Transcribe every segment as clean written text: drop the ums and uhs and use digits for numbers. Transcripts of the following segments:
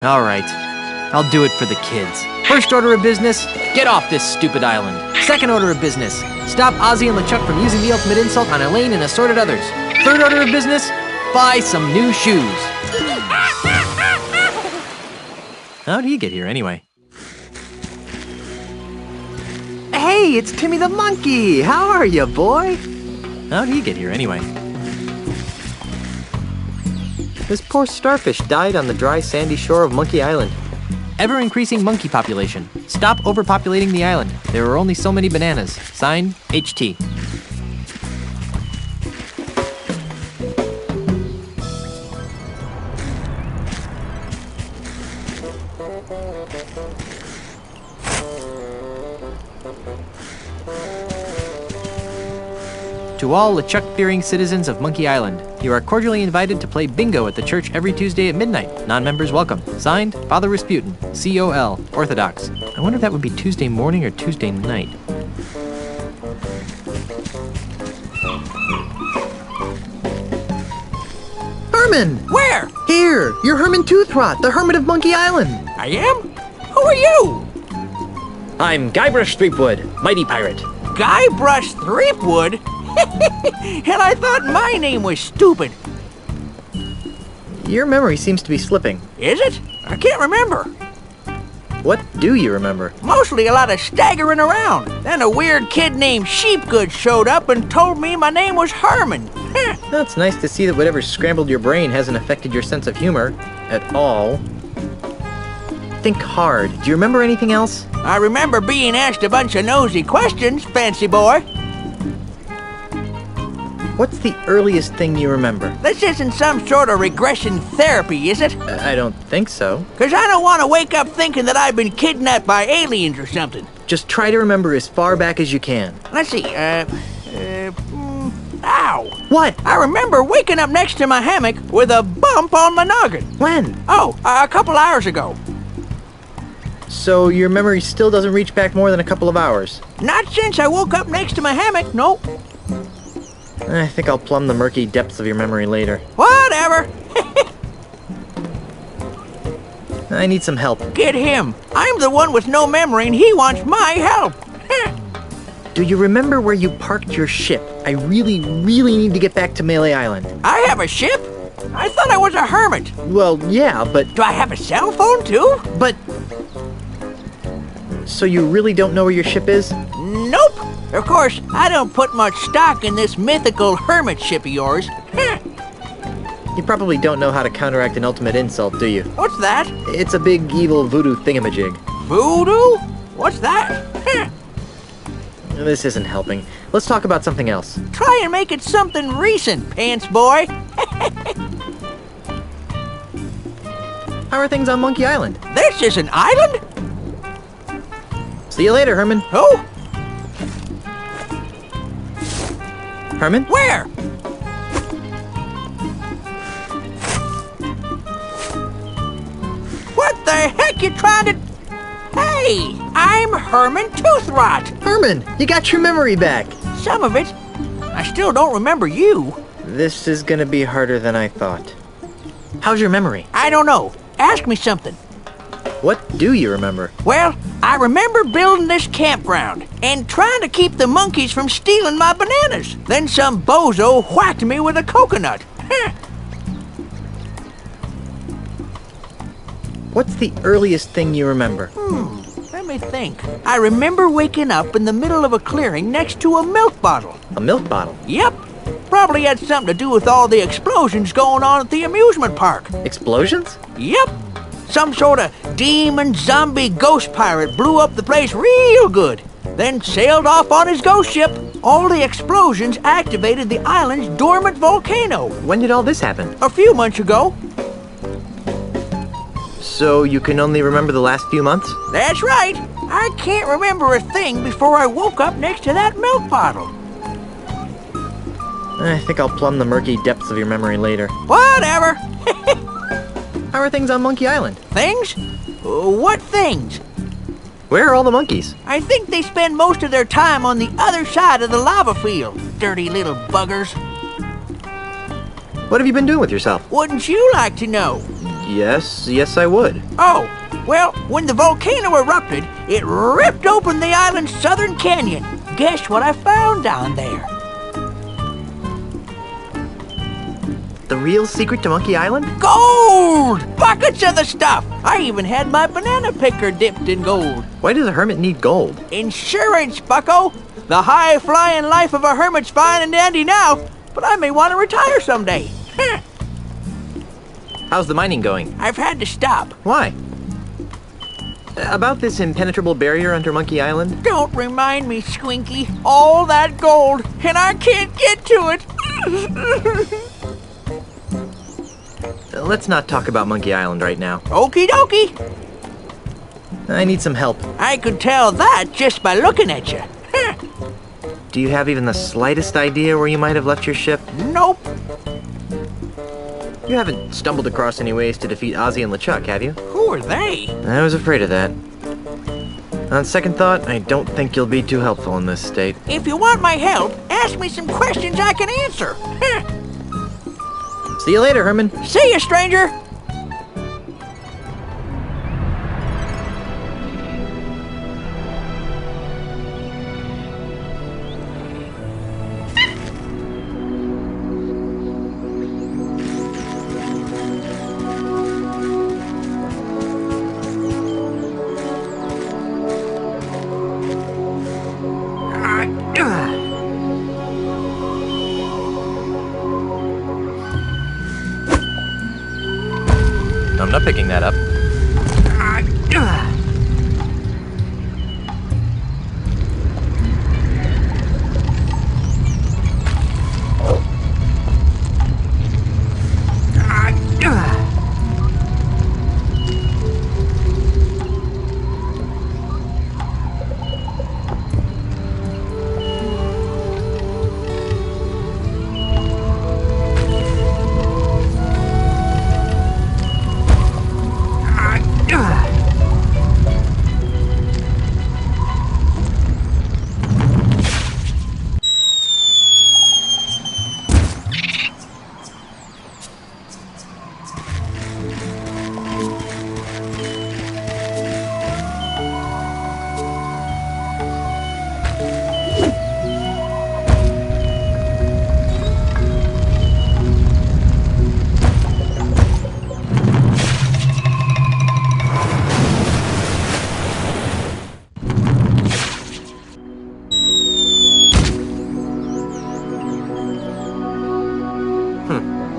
All right, I'll do it for the kids. First order of business, get off this stupid island. Second order of business, stop Ozzy and LeChuck from using the ultimate insult on Elaine and assorted others. Third order of business, buy some new shoes. How'd he get here anyway? Hey, it's Timmy the monkey. How are you, boy? How'd he get here anyway? This poor starfish died on the dry, sandy shore of Monkey Island. Ever-increasing monkey population. Stop overpopulating the island. There are only so many bananas. Signed, HT. To all LeChuck-fearing citizens of Monkey Island, you are cordially invited to play bingo at the church every Tuesday at midnight. Non-members welcome. Signed, Father Rasputin, COL, Orthodox. I wonder if that would be Tuesday morning or Tuesday night. Herman! Where? Here, you're Herman Toothrot, the Hermit of Monkey Island. I am? Who are you? I'm Guybrush Threepwood, mighty pirate. Guybrush Threepwood? And I thought my name was stupid. Your memory seems to be slipping. Is it? I can't remember. What do you remember? Mostly a lot of staggering around. Then a weird kid named Sheepgood showed up and told me my name was Herman. Well, it's nice to see that whatever scrambled your brain hasn't affected your sense of humor at all. Think hard. Do you remember anything else? I remember being asked a bunch of nosy questions, fancy boy. What's the earliest thing you remember? This isn't some sort of regression therapy, is it? I don't think so. 'Cause I don't want to wake up thinking that I've been kidnapped by aliens or something. Just try to remember as far back as you can. Let's see, ow. What? I remember waking up next to my hammock with a bump on my noggin. When? Oh, a couple hours ago. So your memory still doesn't reach back more than a couple of hours? Not since I woke up next to my hammock, nope. I think I'll plumb the murky depths of your memory later. Whatever. I need some help. Get him. I'm the one with no memory and he wants my help. Do you remember where you parked your ship? I really need to get back to Melee Island. I have a ship? I thought I was a hermit. Well, yeah, but... Do I have a cell phone too? But... So you really don't know where your ship is? Nope. Of course, I don't put much stock in this mythical hermit ship of yours. You probably don't know how to counteract an ultimate insult, do you? What's that? It's a big evil voodoo thingamajig. Voodoo? What's that? This isn't helping. Let's talk about something else. Try and make it something recent, pants boy. How are things on Monkey Island? This is an island? See you later, Herman. Who? Herman? Where? What the heck you trying to... Hey, I'm Herman Toothrot. Herman, you got your memory back. Some of it. I still don't remember you. This is gonna be harder than I thought. How's your memory? I don't know. Ask me something. What do you remember? Well, I remember building this campground and trying to keep the monkeys from stealing my bananas. Then some bozo whacked me with a coconut. What's the earliest thing you remember? Let me think. I remember waking up in the middle of a clearing next to a milk bottle. A milk bottle? Yep. Probably had something to do with all the explosions going on at the amusement park. Explosions? Yep. Some sort of demon zombie ghost pirate blew up the place real good, then sailed off on his ghost ship. All the explosions activated the island's dormant volcano. When did all this happen? A few months ago. So you can only remember the last few months? That's right. I can't remember a thing before I woke up next to that milk bottle. I think I'll plumb the murky depths of your memory later. Whatever. How are things on Monkey Island? Things? What things? Where are all the monkeys? I think they spend most of their time on the other side of the lava field. Dirty little buggers. What have you been doing with yourself? Wouldn't you like to know? Yes, I would. Oh, well, when the volcano erupted, it ripped open the island's southern canyon. Guess what I found down there? The real secret to Monkey Island? Gold! Buckets of the stuff! I even had my banana picker dipped in gold. Why does a hermit need gold? Insurance, bucko! The high-flying life of a hermit's fine and dandy now, but I may want to retire someday. How's the mining going? I've had to stop. Why? About this impenetrable barrier under Monkey Island? Don't remind me, Squinky. All that gold, and I can't get to it. Let's not talk about Monkey Island right now. Okie dokie. I need some help. I could tell that just by looking at you. Do you have even the slightest idea where you might have left your ship? Nope. You haven't stumbled across any ways to defeat Ozzy and LeChuck, have you? Who are they? I was afraid of that. On second thought, I don't think you'll be too helpful in this state. If you want my help, ask me some questions I can answer. See you later, Herman. See you, stranger. I'm not picking that up.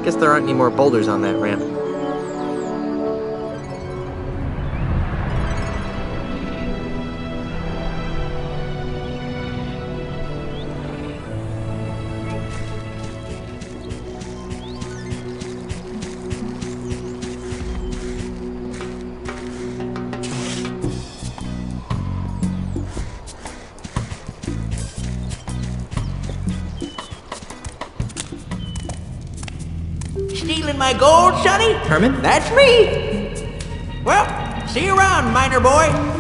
Guess there aren't any more boulders on that ramp. Stealing my gold, Sonny? Herman? That's me. Well, see you around, miner boy.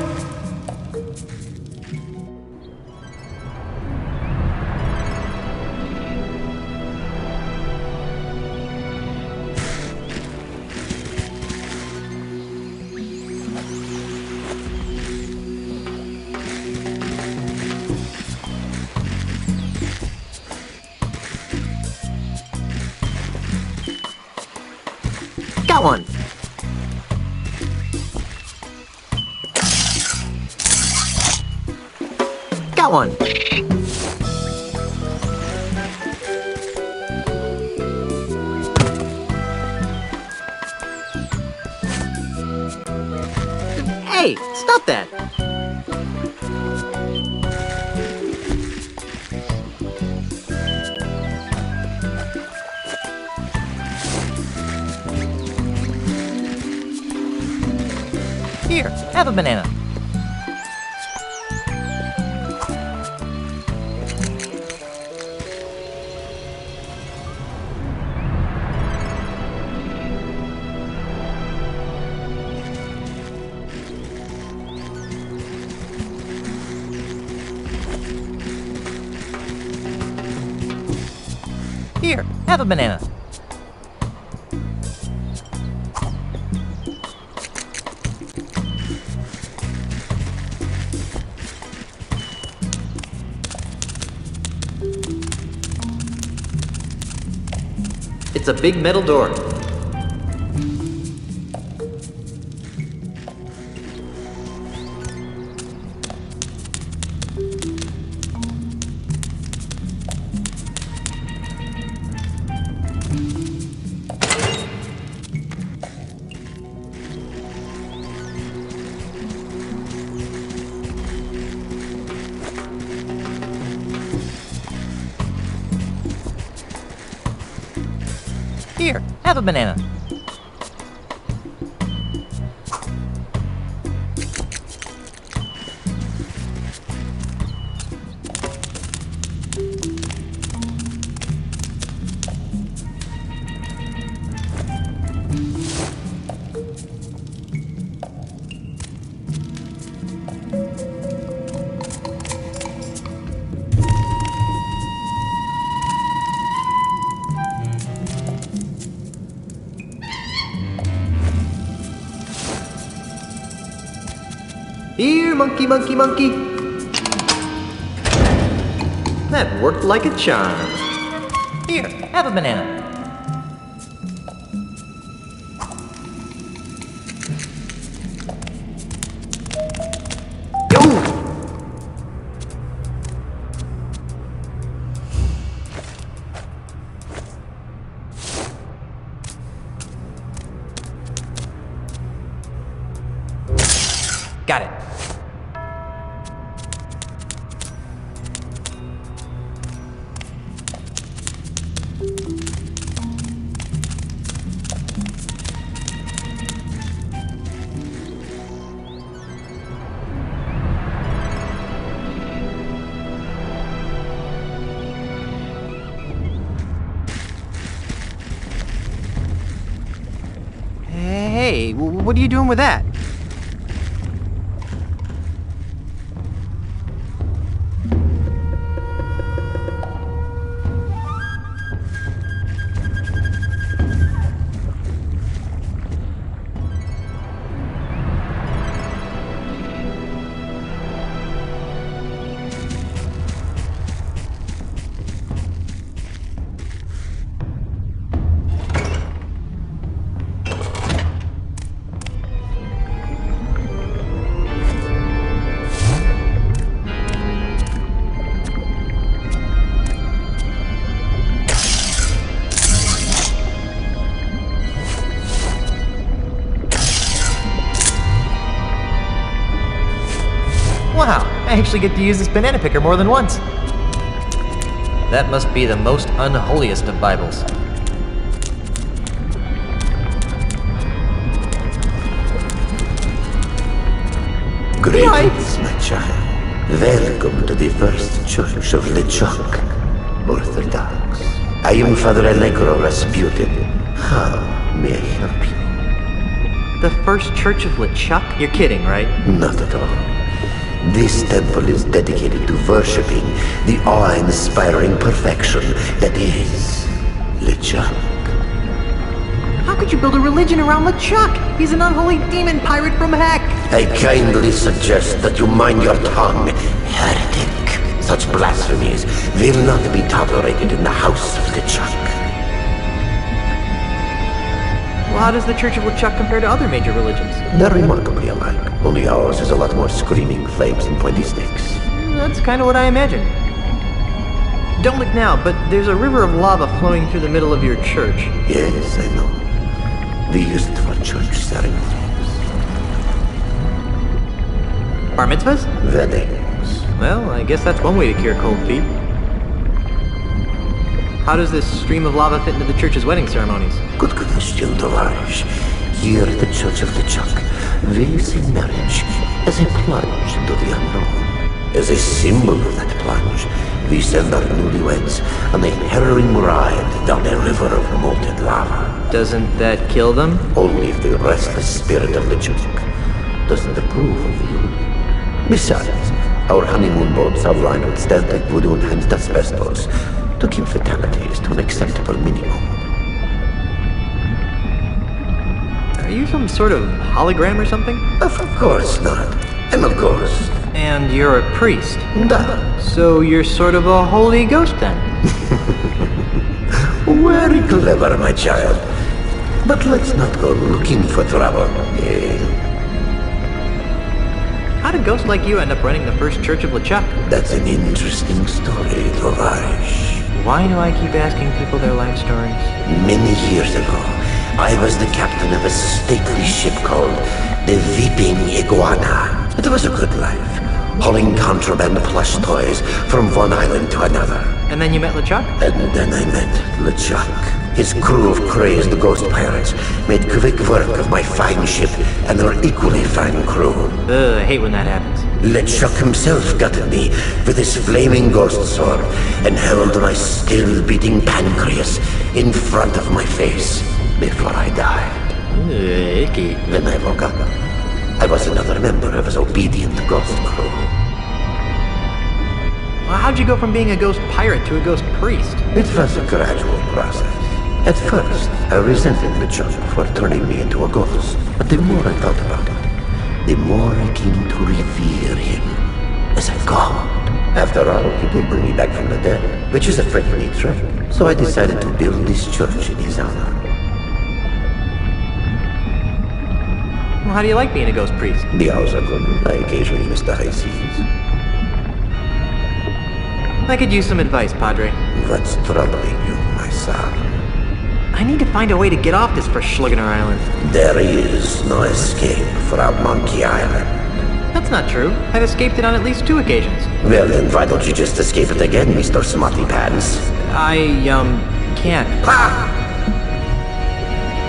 Got one! Got one! Hey, stop that! Here, have a banana. Here, have a banana. It's a big metal door. Here, have a banana. Here, monkey, monkey, monkey. That worked like a charm. Here, have a banana. Got it. Hey, what are you doing with that? Wow, I actually get to use this banana picker more than once. That must be the most unholiest of Bibles. Greetings, my child. Welcome to the first church of LeChuck, Orthodox. I am Father Allegro Rasputin. How may I help you? The first church of LeChuck? You're kidding, right? Not at all. This temple is dedicated to worshipping the awe-inspiring perfection that is LeChuck. How could you build a religion around LeChuck? He's an unholy demon pirate from heck! I kindly suggest that you mind your tongue, heretic. Such blasphemies will not be tolerated in the house of LeChuck. Well, how does the Church of LeChuck compare to other major religions? They're remarkably alike, only ours is a lot more screaming flames and pointy sticks. That's kind of what I imagined. Don't look now, but there's a river of lava flowing through the middle of your church. Yes, I know. We use it for church ceremonies. Bar mitzvahs? Weddings. Well, I guess that's one way to cure cold feet. How does this stream of lava fit into the church's wedding ceremonies? Good question, Tovarishch. Here at the Church of LeChuck, we see marriage as a plunge into the unknown. As a symbol of that plunge, we send our newlyweds on a harrowing ride down a river of molten lava. Doesn't that kill them? Only if the restless spirit of LeChuck doesn't approve of the union. Besides, our honeymoon boats are lined with static voodoo and asbestos to keep fatalities to an acceptable minimum. Are you some sort of hologram or something? Of course not. I'm a ghost. And you're a priest. Duh. So you're sort of a holy ghost then? Very clever, my child. But let's not go looking for trouble. How did ghosts like you end up running the first church of LeChuck? That's an interesting story, Tovarish. Why do I keep asking people their life stories? Many years ago, I was the captain of a stately ship called the Weeping Iguana. It was a good life, hauling contraband plush toys from one island to another. And then you met LeChuck? And then I met LeChuck. His crew of crazed ghost pirates made quick work of my fine ship and her equally fine crew. I hate when that happens. LeChuck himself gutted me with his flaming ghost sword and held my still-beating pancreas in front of my face before I died. Icky. When I woke up, I was another member of his obedient ghost crew. Well, how'd you go from being a ghost pirate to a ghost priest? It was a gradual process. At first, I resented LeChuck for turning me into a ghost, but the more I thought about it, the more I came to revere him as a god. After all, he did bring me back from the dead, which is a pretty neat trick. So I decided to build this church in his honor. Well, how do you like being a ghost priest? The hours are good. I occasionally miss the high seas. I could use some advice, Padre. What's troubling you, my son? I need to find a way to get off this Verschluggener Island. There is no escape from Monkey Island. That's not true. I've escaped it on at least 2 occasions. Well, then why don't you just escape it again, Mr. Smarty Pants? I, can't. Ha!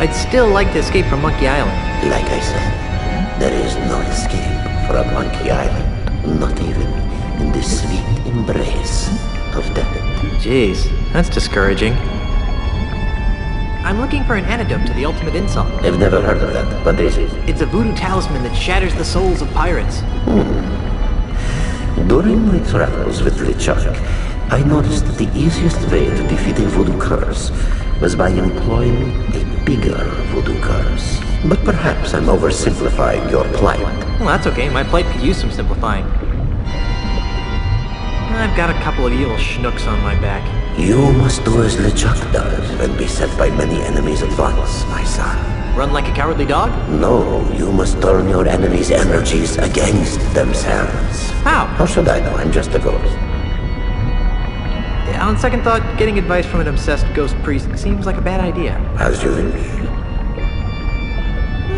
I'd still like to escape from Monkey Island. Like I said, there is no escape from Monkey Island. Not even in the sweet embrace of death. Jeez, that's discouraging. I'm looking for an antidote to the ultimate insult. I've never heard of that. What is it? It's a voodoo talisman that shatters the souls of pirates. During my travels with LeChuck, I noticed that the easiest way to defeat a voodoo curse was by employing a bigger voodoo curse. But perhaps I'm oversimplifying your plight. Well, that's okay. My plight could use some simplifying. I've got a couple of evil schnooks on my back. You must do as LeChuck does and be set by many enemies at once, my son. Run like a cowardly dog? No, you must turn your enemies' energies against themselves. How? How should I know? I'm just a ghost. On second thought, getting advice from an obsessed ghost priest seems like a bad idea. As you wish.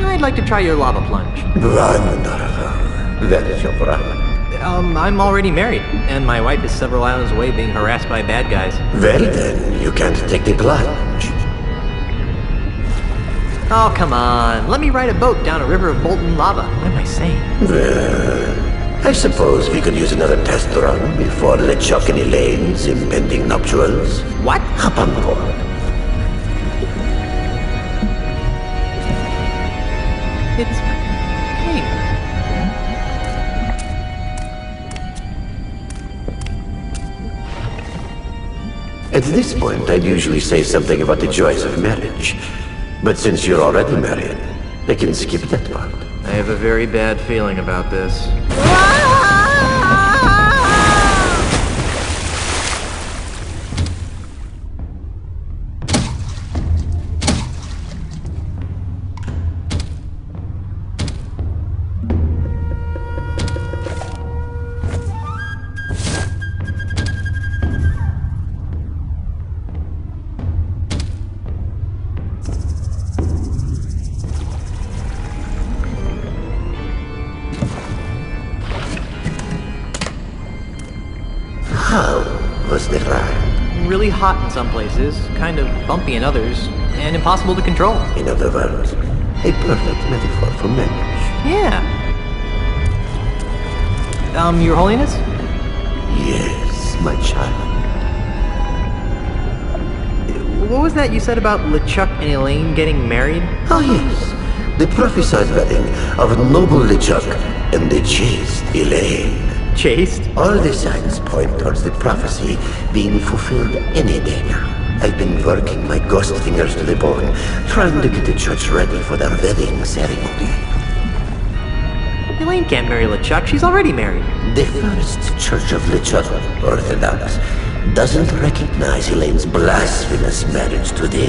I'd like to try your lava plunge. Wonderful. That is your problem. I'm already married, and my wife is several islands away being harassed by bad guys. Well then, you can't take the plunge. Oh, come on. Let me ride a boat down a river of molten lava. What am I saying? Well, I suppose we could use another test run before LeChuck and Elaine's impending nuptials. What? Hop on board. It's pink. At this point, I'd usually say something about the joys of marriage. But since you're already married, I can skip that part. I have a very bad feeling about this. How was the ride? Really hot in some places, kind of bumpy in others, and impossible to control. In other words, a perfect metaphor for marriage. Yeah. Your Holiness? Yes, my child. What was that you said about LeChuck and Elaine getting married? Oh yes, the prophesied wedding of noble LeChuck and the chaste Elaine. Chaste? All the signs point towards the prophecy being fulfilled any day now. I've been working my ghost fingers to the bone, trying to get the church ready for their wedding ceremony. Elaine can't marry LeChuck. She's already married. The first church of LeChuck, Orthodox, doesn't recognize Elaine's blasphemous marriage to the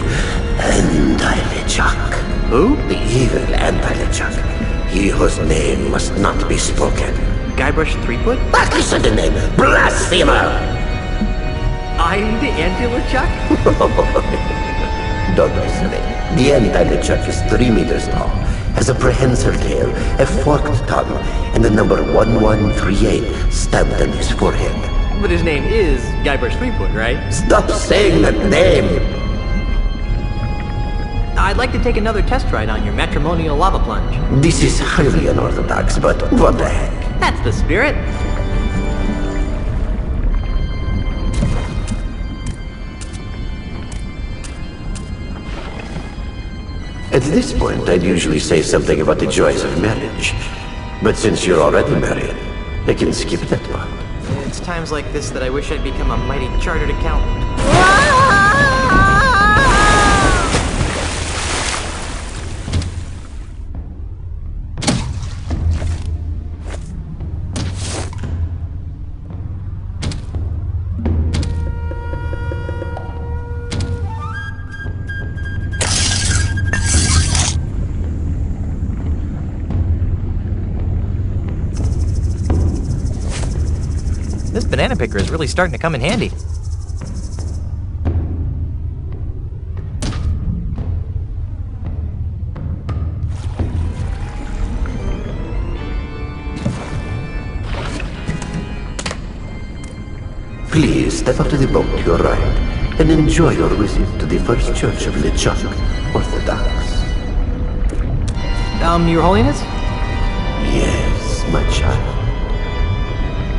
anti-LeChuck. Who? The evil anti-LeChuck. He whose name must not be spoken. Guybrush Threepwood? Listen to the name, blasphemer! I'm the anti-LeChuck? Don't be silly. The anti-LeChuck is 3 meters tall, has a prehensile tail, a forked tongue, and the number 1138 stamped on his forehead. But his name is Guybrush Threepwood, right? Stop saying that name! I'd like to take another test ride on your matrimonial lava plunge. This is highly unorthodox, but what the heck? That's the spirit. At this point, I'd usually say something about the joys of marriage. But since you're already married, I can skip that part. It's times like this that I wish I'd become a mighty chartered accountant. This banana picker is really starting to come in handy. Please step up to the boat to your right and enjoy your visit to the First Church of LeChuck Orthodox. Your Holiness? Yes, my child.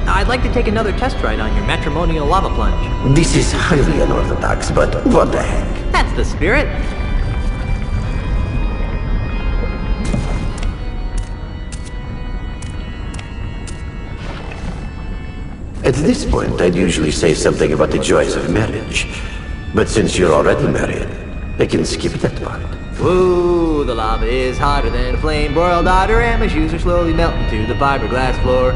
I'd like to take another test ride on your matrimonial lava plunge. This is highly unorthodox, but what the heck? That's the spirit. At this point, I'd usually say something about the joys of marriage. But since you're already married, I can skip that part. Woo, the lava is hotter than a flame broiled otter, and my shoes are slowly melting to the fiberglass floor.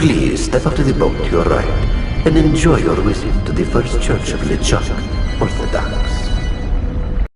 Please step up to the boat to your right and enjoy your visit to the First Church of LeChuck Orthodox.